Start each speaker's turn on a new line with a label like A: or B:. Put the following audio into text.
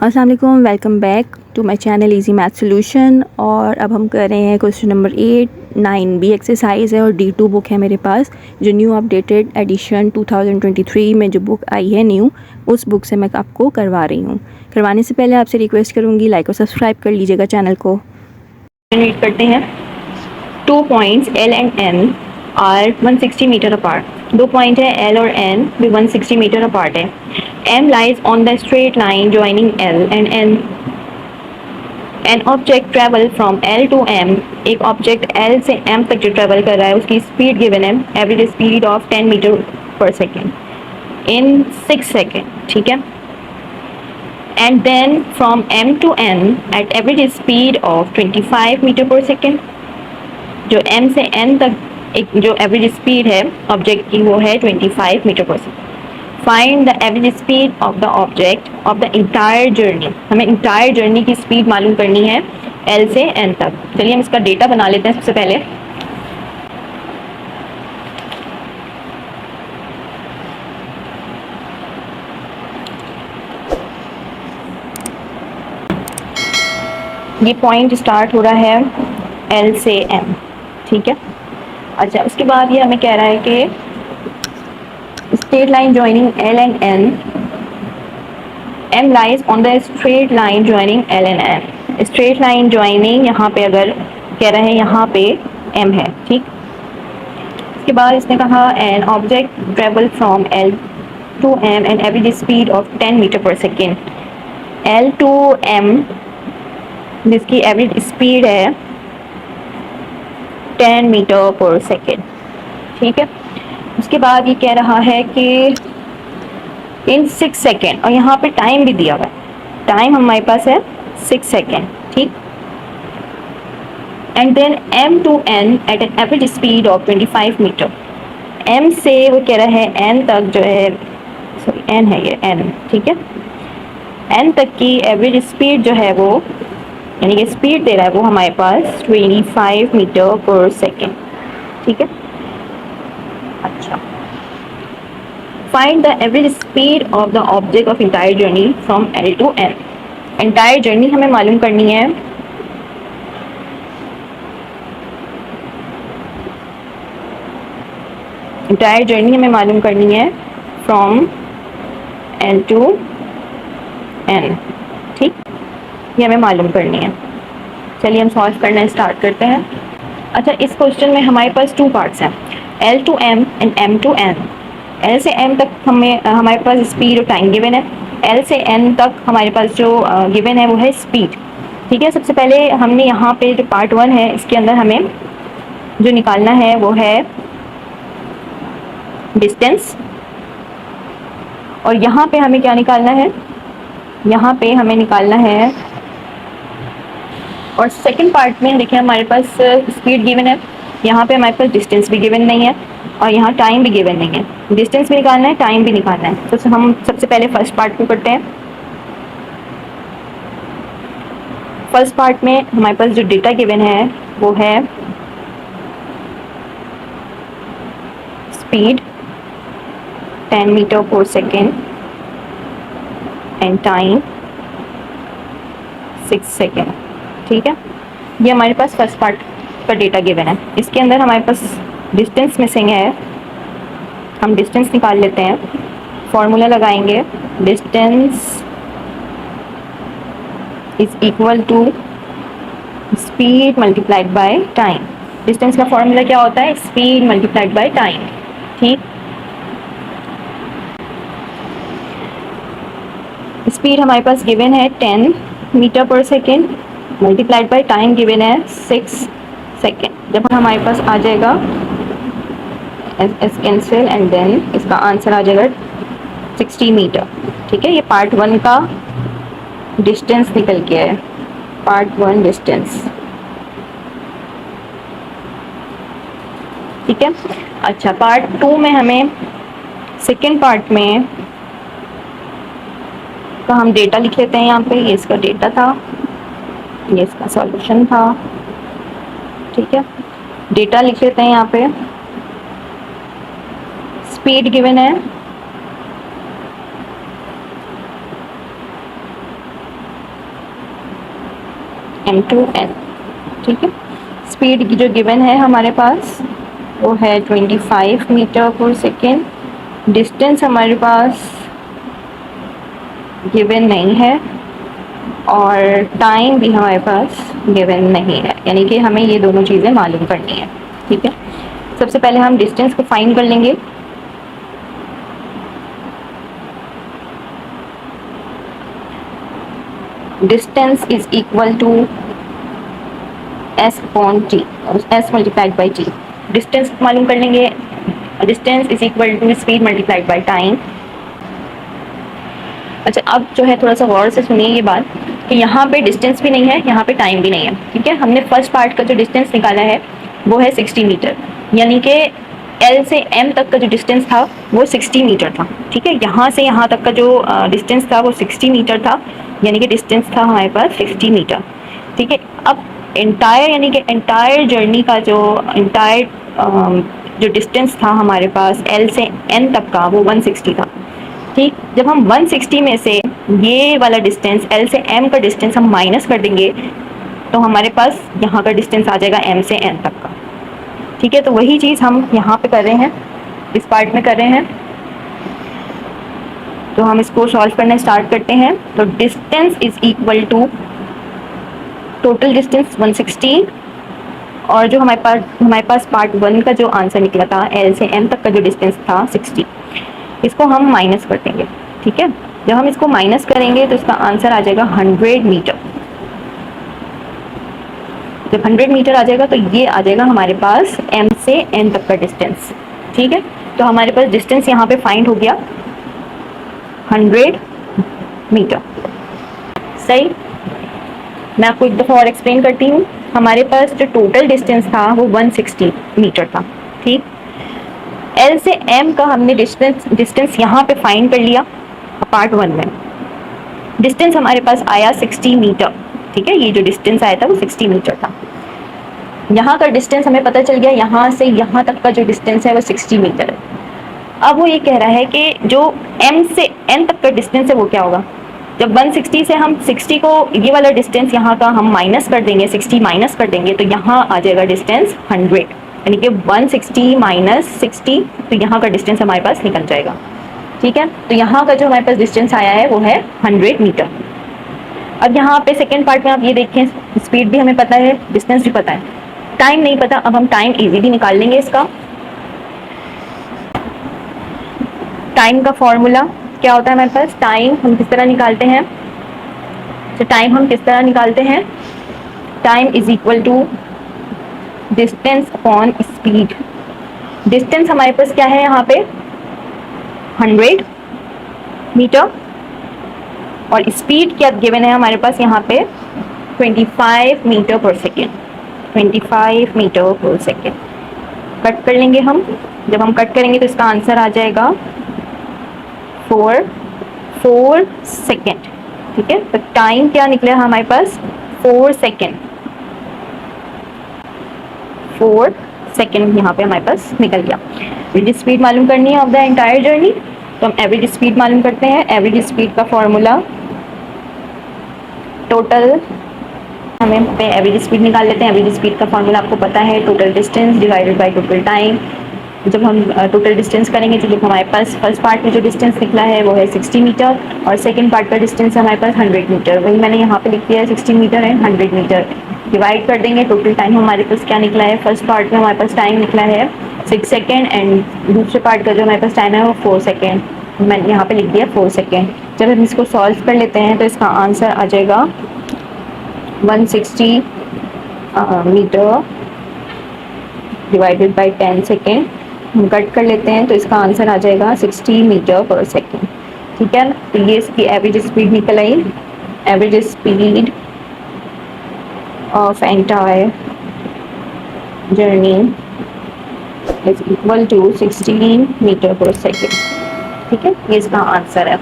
A: अस्सलाम वालेकुम, welcome back to my channel easy math solution. और अब हम कर रहे हैं क्वेश्चन नंबर 8 9B एक्सरसाइज है और D2 बुक है मेरे पास, जो न्यू अपडेटेड एडिशन 2023 में जो बुक आई है न्यू, उस बुक से मैं आपको करवा रही हूँ। करवाने से पहले आपसे रिक्वेस्ट करूँगी लाइक और सब्सक्राइब कर लीजिएगा चैनल को। रीड करते हैं। 2 points L and N are 160 metre apart. 2 point है L और N भी 160 मीटर अपार्ट है। M lies on the straight line joining L and N. An object travel from L to M. एक object L से M तक जो travel कर रहा है उसकी स्पीड गिवन है, average speed of 10 metre per second in 6 second, ठीक है। And then from M to N at average speed of 25 metre per second. जो M से N तक एक जो एवरेज स्पीड है ऑब्जेक्ट की वो है 25 metre per second. Find the average speed of the object of the entire journey. हमें इंटायर जर्नी की स्पीड मालूम करनी है L से N तक। चलिए हम इसका डेटा बना लेते हैं सबसे पहले। ये पॉइंट स्टार्ट हो रहा है L से M, ठीक है। अच्छा, उसके बाद ये हमें कह रहा है कि straight line joining L and N. M lies on the straight line joining L and N. Straight line joining यहाँ पे अगर कह रहे हैं यहाँ पे M है, ठीक। इसके बाद इसने कहा an object travel from L to M and average speed of 10 metre per second. L to M जिसकी एवरेज स्पीड है 10 मीटर पर सेकेंड, ठीक है। उसके बाद ये कह रहा है कि इन 6 सेकेंड, और यहाँ पे टाइम भी दिया हुआ है, टाइम हमारे पास है 6 सेकेंड, ठीक। And then M to N at an average speed of 25 metre. M से वो कह रहा है N तक जो है, सॉरी N है ये N, ठीक है। N तक की एवरेज स्पीड जो है वो, यानी कि स्पीड दे रहा है वो हमारे पास 25 मीटर पर सेकेंड, ठीक है। अच्छा, find the average speed of the object of entire journey from L to N। Entire journey हमें मालूम करनी है, इंटायर जर्नी हमें मालूम करनी है फ्रॉम L to N, ठीक। ये हमें मालूम करनी है। चलिए हम सॉल्व करना स्टार्ट करते हैं। अच्छा, इस क्वेश्चन में हमारे पास 2 पार्ट्स हैं, L to M and M to N। L से M तक हमारे पास स्पीड और टाइम गिवन है। L से N तक हमारे पास जो गिवन है वो है स्पीड, ठीक है। सबसे पहले हमने यहाँ पे जो पार्ट 1 है इसके अंदर हमें जो निकालना है वो है डिस्टेंस, और यहाँ पे हमें क्या निकालना है, यहाँ पे हमें निकालना है। और सेकंड पार्ट में देखिए हमारे पास स्पीड गिवन है, यहाँ पे हमारे पास डिस्टेंस भी गिवन नहीं है और यहाँ टाइम भी गिवन नहीं है। डिस्टेंस भी निकालना है, टाइम भी निकालना है। तो हम सबसे पहले फर्स्ट पार्ट को करते हैं। फर्स्ट पार्ट में हमारे पास जो डेटा गिवन है वो है speed 10 metre per second and time 6 second, ठीक है। ये हमारे पास फर्स्ट पार्ट का डेटा गिवन है। इसके अंदर हमारे पास डिस्टेंस मिसिंग है, हम डिस्टेंस निकाल लेते हैं। फॉर्मूला लगाएंगे, distance is equal to speed multiplied by time. Distance का फॉर्मूला क्या होता है, स्पीड मल्टीप्लाइड बाय टाइम, ठीक। स्पीड हमारे पास गिवन है 10 metre per second, multiplied by time given है 6 सेकेंड। जब हमारे पास आ जाएगा एस कैंसिल एंड देन इसका आंसर आ जाएगा 60 मीटर, ठीक है। ये पार्ट 1 का डिस्टेंस निकल के है, पार्ट 1 डिस्टेंस, ठीक है। अच्छा, पार्ट 2 में हमें सेकेंड पार्ट में तो हम डेटा लिख लेते हैं। यहाँ पे ये इसका डेटा था, ये इसका सॉल्यूशन था, ठीक है। डेटा लिख लेते हैं। यहाँ पे स्पीड गिवन है m2n। ठीक है, स्पीड की जो गिवन है हमारे पास वो है 25 मीटर पर सेकेंड। डिस्टेंस हमारे पास गिवन नहीं है और टाइम भी हमारे पास गिवन नहीं है, यानी कि हमें ये दोनों चीज़ें मालूम करनी है। ठीक है, सबसे पहले हम डिस्टेंस को फाइंड कर लेंगे। Distance is equal to s upon t, s multiplied by t। Distance मालूम कर लेंगे, distance is equal to speed multiplied by time. अच्छा, अब जो है थोड़ा सा गौर से सुनिए ये बात कि यहाँ पे डिस्टेंस भी नहीं है, यहाँ पे टाइम भी नहीं है। ठीक है, हमने फर्स्ट पार्ट का जो डिस्टेंस निकाला है वो है 60 मीटर, यानी कि L से M तक का जो डिस्टेंस था वो 60 मीटर था। ठीक है, यहाँ से यहाँ तक का जो डिस्टेंस था वो 60 मीटर था, यानी कि डिस्टेंस था हमारे पास 60 मीटर। ठीक है, अब एंटायर यानी कि एंटायर जर्नी का जो डिस्टेंस था हमारे पास L से N तक का वो 160 था। ठीक, जब हम 160 में से ये वाला डिस्टेंस L से M का डिस्टेंस हम माइनस कर देंगे तो हमारे पास यहाँ का डिस्टेंस आ जाएगा M से N तक का। ठीक है, तो वही चीज़ हम यहाँ पे कर रहे हैं, इस पार्ट में कर रहे हैं। तो हम इसको सॉल्व करना स्टार्ट करते हैं। तो distance is equal to total distance 160 और जो हमारे पास पार्ट 1 का जो आंसर निकला था L से M तक का जो डिस्टेंस था 60, इसको हम माइनस कर देंगे। ठीक है, जब हम इसको माइनस करेंगे तो इसका आंसर आ जाएगा 100 मीटर। जब 100 मीटर आ जाएगा तो ये आ जाएगा हमारे पास M से N तक का डिस्टेंस। ठीक है, तो हमारे पास डिस्टेंस यहाँ पे फाइंड हो गया 100 मीटर। सही, मैं आपको एक दफ़ा और एक्सप्लेन करती हूँ। हमारे पास जो टोटल डिस्टेंस था वो 160 मीटर था। ठीक, L से M का हमने डिस्टेंस यहाँ पे फाइंड कर लिया पार्ट 1 में। डिस्टेंस हमारे पास आया 60 मीटर। ठीक है, ये जो डिस्टेंस आया था वो 60 मीटर था। यहाँ का डिस्टेंस हमें पता चल गया, यहाँ से यहाँ तक का जो डिस्टेंस है वो 60 मीटर है। अब वो ये कह रहा है कि जो M से N तक का डिस्टेंस है वो क्या होगा। जब 160 से हम 60 को ये वाला डिस्टेंस यहाँ का हम माइनस कर देंगे, 60 माइनस कर देंगे तो यहाँ आ जाएगा डिस्टेंस 100, यानी कि 160 माइनस 60, तो यहाँ का डिस्टेंस हमारे पास निकल जाएगा। ठीक है, तो यहाँ का जो हमारे पास डिस्टेंस आया है वो है 100 मीटर। अब यहाँ पे सेकेंड पार्ट में आप ये देखें, स्पीड भी हमें पता है, डिस्टेंस भी पता है, टाइम नहीं पता। अब हम टाइम इजीली निकाल लेंगे इसका। टाइम का फॉर्मूला क्या होता है हमारे पास, टाइम हम किस तरह निकालते हैं। तो टाइम हम किस तरह निकालते हैं, time is equal to distance upon speed. Distance हमारे पास क्या है यहाँ पे 100 मीटर और स्पीड क्या गिवन है हमारे पास यहाँ पे 25 metre per second. 25 metre per second. Cut कर लेंगे हम, जब हम कट करेंगे तो इसका आंसर आ जाएगा 4 सेकेंड। ठीक है, तो टाइम क्या निकला हमारे पास 4 सेकेंड। 4 सेकेंड यहाँ पे हमारे पास निकल गया। एवरेज स्पीड मालूम करनी है ऑफ द एंटायर जर्नी, तो हम एवरेज स्पीड मालूम करते हैं। एवरेज स्पीड का फॉर्मूला टोटल, हमें पे एवरेज स्पीड निकाल लेते हैं। एवरेज स्पीड का फॉर्मूला आपको पता है, total distance divided by total time. जब हम टोटल डिस्टेंस करेंगे तो जो हमारे पास फर्स्ट पार्ट में जो डिस्टेंस निकला है वो है 60 मीटर और सेकंड पार्ट का डिस्टेंस हमारे पास 100 मीटर। वही मैंने यहाँ पे लिख दिया है 60 मीटर एंड 100 मीटर। डिवाइड कर देंगे, टोटल टाइम हमारे पास क्या निकला है, फर्स्ट पार्ट में हमारे पास टाइम निकला है 6 सेकेंड एंड दूसरे पार्ट का जो हमारे पास टाइम है वो 4 सेकेंड। मैंने यहाँ पे लिख दिया 4 सेकेंड। जब हम इसको सॉल्व कर लेते हैं तो इसका आंसर आ जाएगा 160 मीटर डिवाइडेड बाई 10 सेकेंड। हम कट कर लेते हैं तो इसका आंसर आ जाएगा 60 मीटर पर सेकेंड। ठीक है, तो ये इसकी एवरेज स्पीड निकल आई। Average speed of entire journey is equal to 16 metre per second. ठीक है, ये इसका आंसर है।